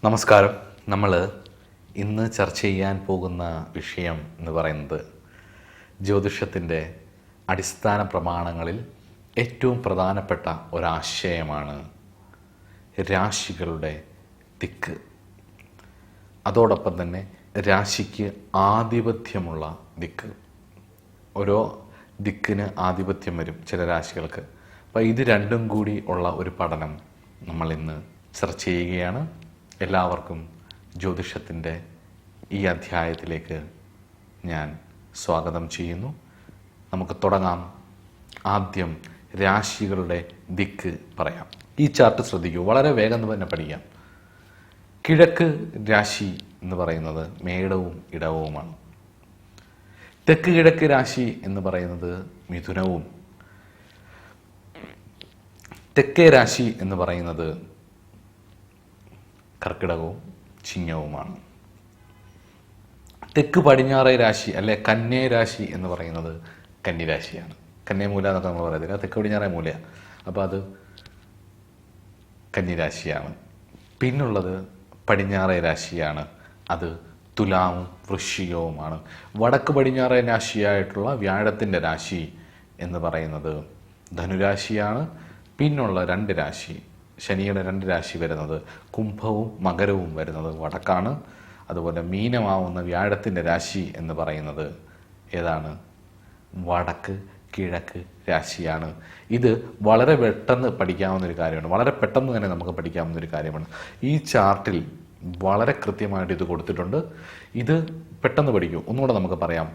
നമസ്കാരം. നമ്മൾ ഇന്ന് ചർച്ച ചെയ്യാൻ പോകുന്ന വിഷയം എന്ന് പറയുന്നത് ജ്യോതിഷത്തിൻ്റെ അടിസ്ഥാന പ്രമാണങ്ങളിൽ ഏറ്റവും പ്രധാനപ്പെട്ട ഒരാശയമാണ് രാശികളുടെ ദിക്ക്. അതോടൊപ്പം തന്നെ രാശിക്ക് ആധിപത്യമുള്ള ദിക്ക്. ഓരോ ദിക്കിന് ആധിപത്യം വരും ചില രാശികൾക്ക്. അപ്പോൾ ഇത് രണ്ടും കൂടി ഉള്ള ഒരു പഠനം നമ്മളിന്ന് ചർച്ച ചെയ്യുകയാണ്. എല്ലാവർക്കും ജ്യോതിഷത്തിൻ്റെ ഈ അധ്യായത്തിലേക്ക് ഞാൻ സ്വാഗതം ചെയ്യുന്നു. നമുക്ക് തുടങ്ങാം. ആദ്യം രാശികളുടെ ദിക്ക് പറയാം. ഈ ചാർട്ട് ശ്രദ്ധിക്കൂ, വളരെ വേഗം തന്നെ പഠിക്കാം. കിഴക്ക് രാശി എന്ന് പറയുന്നത് മേടവും ഇടവവുമാണ്. തെക്ക് കിഴക്ക് രാശി എന്ന് പറയുന്നത് മിഥുനവും, തെക്കേ രാശി എന്ന് പറയുന്നത് കർക്കിടകവും ചിങ്ങവുമാണ്. തെക്ക് പടിഞ്ഞാറേ രാശി അല്ലെ കന്യേ രാശി എന്ന് പറയുന്നത് കന്നിരാശിയാണ്. കന്യമൂല എന്നൊക്കെ നമ്മൾ പറയത്തില്ല, തെക്ക് പടിഞ്ഞാറേ മൂല. അപ്പോൾ അത് കന്നിരാശിയാണ്. പിന്നുള്ളത് പടിഞ്ഞാറേ രാശിയാണ്, അത് തുലാവും വൃശ്ചികവുമാണ്. വടക്ക് പടിഞ്ഞാറേ രാശിയായിട്ടുള്ള വ്യാഴത്തിൻ്റെ രാശി എന്ന് പറയുന്നത് ധനുരാശിയാണ്. പിന്നുള്ള രണ്ട് രാശി, ശനിയുടെ രണ്ട് രാശി വരുന്നത് കുംഭവും മകരവും വരുന്നത് വടക്കാണ്. അതുപോലെ മീനമാവുന്ന വ്യാഴത്തിൻ്റെ രാശി എന്ന് പറയുന്നത് ഏതാണ്? വടക്ക് കിഴക്ക് രാശിയാണ്. ഇത് വളരെ പെട്ടെന്ന് പഠിക്കാവുന്നൊരു കാര്യമാണ്, വളരെ പെട്ടെന്ന് തന്നെ നമുക്ക് പഠിക്കാവുന്നൊരു കാര്യമാണ്. ഈ ചാർട്ടിൽ വളരെ കൃത്യമായിട്ട് ഇത് കൊടുത്തിട്ടുണ്ട്. ഇത് പെട്ടെന്ന് പഠിക്കൂ. ഒന്നുകൂടെ നമുക്ക് പറയാം.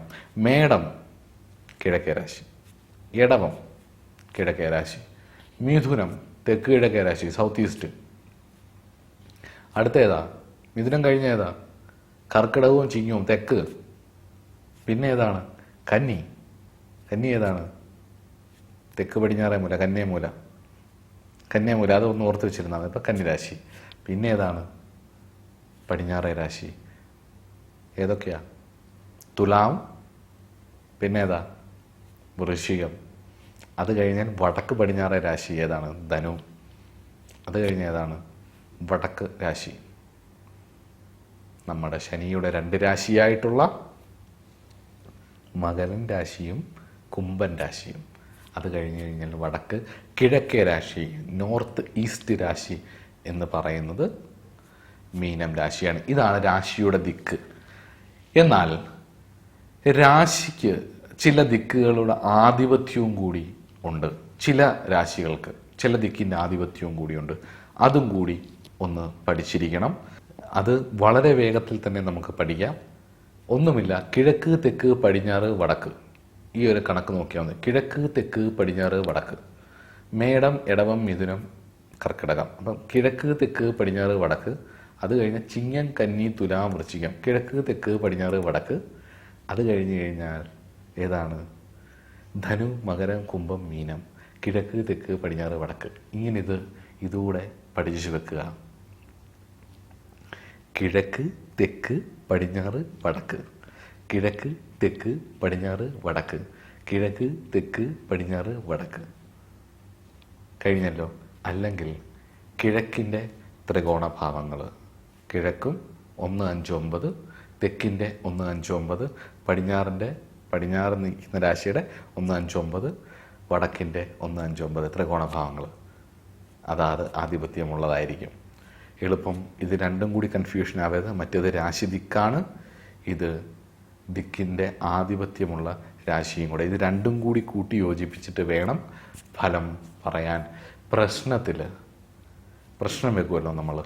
മേടം കിഴക്കേ രാശി, ഇടവം കിഴക്കേ രാശി, മിഥുനം തെക്ക് കിഴക്കേ രാശി സൗത്ത് ഈസ്റ്റ്. അടുത്ത ഏതാ? മിഥുനം കഴിഞ്ഞ ഏതാ? കർക്കിടകവും ചിങ്ങവും തെക്ക്. പിന്നെ ഏതാണ്? കന്നി. കന്നി ഏതാണ്? തെക്ക് പടിഞ്ഞാറേ മൂല, കന്യമൂല. കന്യമൂല അതൊന്ന് ഓർത്ത് വെച്ചിരുന്നാൽ മതി. ഇപ്പം കന്നിരാശി. പിന്നെ ഏതാണ്? പടിഞ്ഞാറേ രാശി. ഏതൊക്കെയാ? തുലാം. പിന്നെ ഏതാ? വൃശ്ചികം. അത് കഴിഞ്ഞാൽ വടക്ക് പടിഞ്ഞാറേ രാശി ഏതാണ്? ധനു. അത് കഴിഞ്ഞ ഏതാണ്? വടക്ക് രാശി നമ്മുടെ ശനിയുടെ രണ്ട് രാശിയായിട്ടുള്ള മകരൻ രാശിയും കുംഭൻ രാശിയും. അത് കഴിഞ്ഞ് കഴിഞ്ഞാൽ വടക്ക് കിഴക്കേ രാശി, നോർത്ത് ഈസ്റ്റ് രാശി എന്ന് പറയുന്നത് മീനം രാശിയാണ്. ഇതാണ് രാശിയുടെ ദിക്ക്. എന്നാൽ രാശിക്ക് ചില ദിക്കുകളുടെ ആധിപത്യവും കൂടി ഉണ്ട്. ചില രാശികൾക്ക് ചില ദിക്കിൻ്റെ ആധിപത്യവും കൂടിയുണ്ട്. അതും കൂടി ഒന്ന് പഠിച്ചിരിക്കണം. അത് വളരെ വേഗത്തിൽ തന്നെ നമുക്ക് പഠിക്കാം. ഒന്നുമില്ല, കിഴക്ക് തെക്ക് പടിഞ്ഞാറ് വടക്ക്, ഈ ഒരു കണക്ക് നോക്കിയാൽ മതി. കിഴക്ക് തെക്ക് പടിഞ്ഞാറ് വടക്ക്, മേടം ഇടവം മിഥുനം കർക്കിടകം. അപ്പം കിഴക്ക് തെക്ക് പടിഞ്ഞാറ് വടക്ക്. അത് കഴിഞ്ഞ് ചിങ്ങൻ കന്നി തുലാം വൃശ്ചികം, കിഴക്ക് തെക്ക് പടിഞ്ഞാറ് വടക്ക്. അത് കഴിഞ്ഞ് കഴിഞ്ഞാൽ ഏതാണ്? ധനു മകരം കുംഭം മീനം, കിഴക്ക് തെക്ക് പടിഞ്ഞാറ് വടക്ക്. ഇങ്ങനെ ഇതുകൂടെ പഠിച്ചു വെക്കുക. കിഴക്ക് തെക്ക് പടിഞ്ഞാറ് വടക്ക്, കിഴക്ക് തെക്ക് പടിഞ്ഞാറ് വടക്ക്, കിഴക്ക് തെക്ക് പടിഞ്ഞാറ് വടക്ക്. കഴിഞ്ഞല്ലോ. അല്ലെങ്കിൽ കിഴക്കിൻ്റെ ത്രികോണഭാവങ്ങൾ, കിഴക്കും 1, 5, 9, തെക്കിൻ്റെ 1, 5, 9, പടിഞ്ഞാറ് നിൽക്കുന്ന രാശിയുടെ 1, 5, 9, വടക്കിൻ്റെ 1, 5, 9 ത്രികോണഭാവങ്ങൾ. അതാത് ആധിപത്യമുള്ളതായിരിക്കും. എളുപ്പം ഇത് രണ്ടും കൂടി കൺഫ്യൂഷൻ ആവരുത്. മറ്റേത് രാശി ദിക്കാണ്, ഇത് ദിക്കിൻ്റെ ആധിപത്യമുള്ള രാശിയും കൂടെ. ഇത് രണ്ടും കൂടി കൂട്ടി യോജിപ്പിച്ചിട്ട് വേണം ഫലം പറയാൻ. പ്രശ്നം വെക്കുമല്ലോ നമ്മൾ.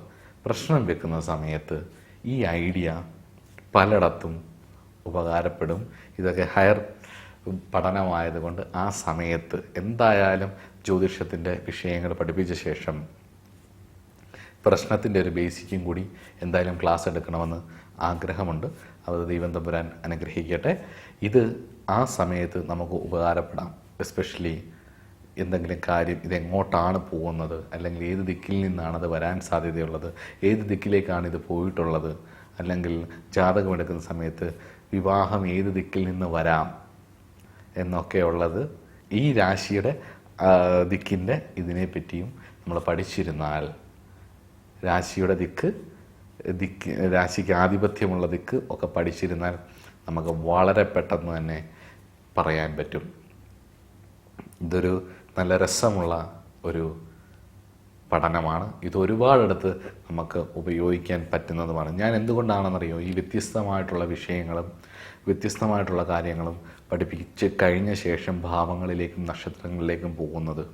പ്രശ്നം വെക്കുന്ന സമയത്ത് ഈ ഐഡിയ പലയിടത്തും ഉപകാരപ്പെടും. ഇതൊക്കെ ഹയർ പഠനമായതുകൊണ്ട് ആ സമയത്ത് എന്തായാലും ജ്യോതിഷത്തിൻ്റെ വിഷയങ്ങൾ പഠിപ്പിച്ച ശേഷം പ്രശ്നത്തിൻ്റെ ഒരു ബേസിക്കും കൂടി എന്തായാലും ക്ലാസ് എടുക്കണമെന്ന് ആഗ്രഹമുണ്ട്. അത് ദൈവം തമ്പുരാൻ അനുഗ്രഹിക്കട്ടെ. ഇത് ആ സമയത്ത് നമുക്ക് ഉപകാരപ്പെടാം. എസ്പെഷ്യലി എന്തെങ്കിലും കാര്യം ഇതെങ്ങോട്ടാണ് പോകുന്നത്, അല്ലെങ്കിൽ ഏത് ദിക്കിൽ നിന്നാണത് വരാൻ സാധ്യതയുള്ളത്, ഏത് ദിക്കിലേക്കാണ് ഇത് പോയിട്ടുള്ളത്, അല്ലെങ്കിൽ ജാതകമെടുക്കുന്ന സമയത്ത് വിവാഹം ഏത് ദിക്കിൽ നിന്ന് വരാം എന്നൊക്കെയുള്ളത് ഈ രാശിയുടെ ദിക്കിൻ്റെ ഇതിനെപ്പറ്റിയും നമ്മൾ പഠിച്ചിരുന്നാൽ രാശിയുടെ ദിക്ക് ദിക്ക്, രാശിക്ക് ആധിപത്യമുള്ള ദിക്ക് ഒക്കെ പഠിച്ചിരുന്നാൽ നമുക്ക് വളരെ പെട്ടെന്ന് തന്നെ പറയാൻ പറ്റും. ഇതൊരു നല്ല രസമുള്ള ഒരു പഠനമാണ്. ഇത് ഒരുപാടിടത്ത് നമുക്ക് ഉപയോഗിക്കാൻ പറ്റുന്നതുമാണ്. ഞാൻ എന്തുകൊണ്ടാണെന്നറിയോ ഈ വ്യത്യസ്തമായിട്ടുള്ള വിഷയങ്ങളും വ്യത്യസ്തമായിട്ടുള്ള കാര്യങ്ങളും പഠിപ്പിച്ച് കഴിഞ്ഞ ശേഷം ഭാവങ്ങളിലേക്കും നക്ഷത്രങ്ങളിലേക്കും പോകുന്നത്.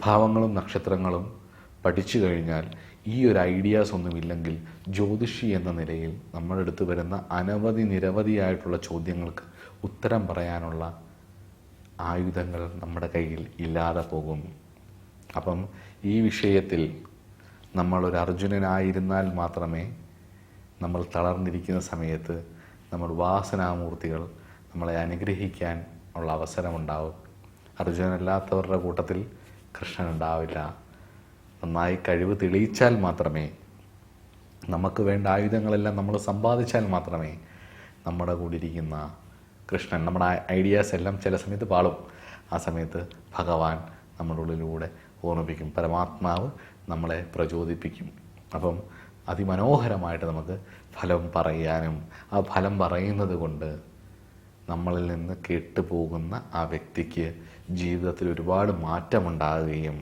ഭാവങ്ങളും നക്ഷത്രങ്ങളും പഠിച്ചു കഴിഞ്ഞാൽ ഈ ഒരു ഐഡിയാസ് ഒന്നുമില്ലെങ്കിൽ ജ്യോതിഷി എന്ന നിലയിൽ നമ്മുടെ അടുത്ത് വരുന്ന നിരവധിയായിട്ടുള്ള ചോദ്യങ്ങൾക്ക് ഉത്തരം പറയാനുള്ള ആയുധങ്ങൾ നമ്മുടെ കയ്യിൽ ഇല്ലാതെ പോകും. അപ്പം ഈ വിഷയത്തിൽ നമ്മളൊരു അർജുനനായിരുന്നാൽ മാത്രമേ നമ്മൾ തളർന്നിരിക്കുന്ന സമയത്ത് നമ്മൾ വാസനാമൂർത്തികൾ നമ്മളെ അനുഗ്രഹിക്കാൻ ഉള്ള അവസരമുണ്ടാവും. അർജുനനല്ലാത്തവരുടെ കൂട്ടത്തിൽ കൃഷ്ണൻ ഉണ്ടാവില്ല. നന്നായി കഴിവ് തെളിയിച്ചാൽ മാത്രമേ, നമുക്ക് വേണ്ട ആയുധങ്ങളെല്ലാം നമ്മൾ സമ്പാദിച്ചാൽ മാത്രമേ നമ്മുടെ കൂടെ ഇരിക്കുന്ന കൃഷ്ണൻ, നമ്മുടെ ഐഡിയാസ് എല്ലാം ചില സമയത്ത് പാളും. ആ സമയത്ത് ഭഗവാൻ നമ്മുടെ ഉള്ളിലൂടെ ഓർമ്മിപ്പിക്കും, പരമാത്മാവ് നമ്മളെ പ്രചോദിപ്പിക്കും. അപ്പം അതിമനോഹരമായിട്ട് നമുക്ക് ഫലം പറയാനും ആ ഫലം പറയുന്നത് കൊണ്ട് നമ്മളിൽ നിന്ന് കേട്ടുപോകുന്ന ആ വ്യക്തിക്ക് ജീവിതത്തിൽ ഒരുപാട് മാറ്റമുണ്ടാകുകയും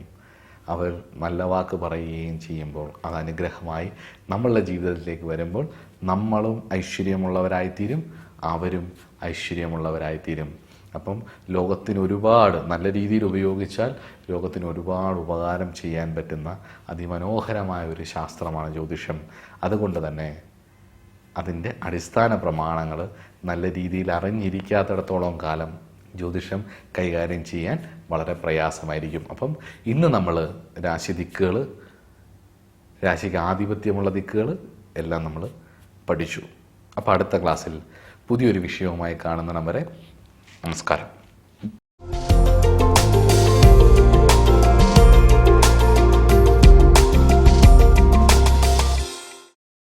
അവർ നല്ല വാക്ക് പറയുകയും ചെയ്യുമ്പോൾ അത് അനുഗ്രഹമായി നമ്മളുടെ ജീവിതത്തിലേക്ക് വരുമ്പോൾ നമ്മളും ഐശ്വര്യമുള്ളവരായിത്തീരും, അവരും ഐശ്വര്യമുള്ളവരായിത്തീരും. അപ്പം ലോകത്തിന് ഒരുപാട് നല്ല രീതിയിൽ ഉപയോഗിച്ചാൽ ലോകത്തിന് ഒരുപാട് ഉപകാരം ചെയ്യാൻ പറ്റുന്ന അതിമനോഹരമായ ഒരു ശാസ്ത്രമാണ് ജ്യോതിഷം. അതുകൊണ്ട് തന്നെ അതിൻ്റെ അടിസ്ഥാന പ്രമാണങ്ങൾ നല്ല രീതിയിൽ അറിഞ്ഞിരിക്കാത്തിടത്തോളം കാലം ജ്യോതിഷം കൈകാര്യം ചെയ്യാൻ വളരെ പ്രയാസമായിരിക്കും. അപ്പം ഇന്ന് നമ്മൾ രാശി ദിക്കുകൾ, രാശിക്ക് ആധിപത്യമുള്ള ദിക്കുകൾ എല്ലാം നമ്മൾ പഠിച്ചു. അപ്പോൾ അടുത്ത ക്ലാസ്സിൽ പുതിയൊരു വിഷയവുമായി കാണുന്നിടം വരെ നമസ്കാരം.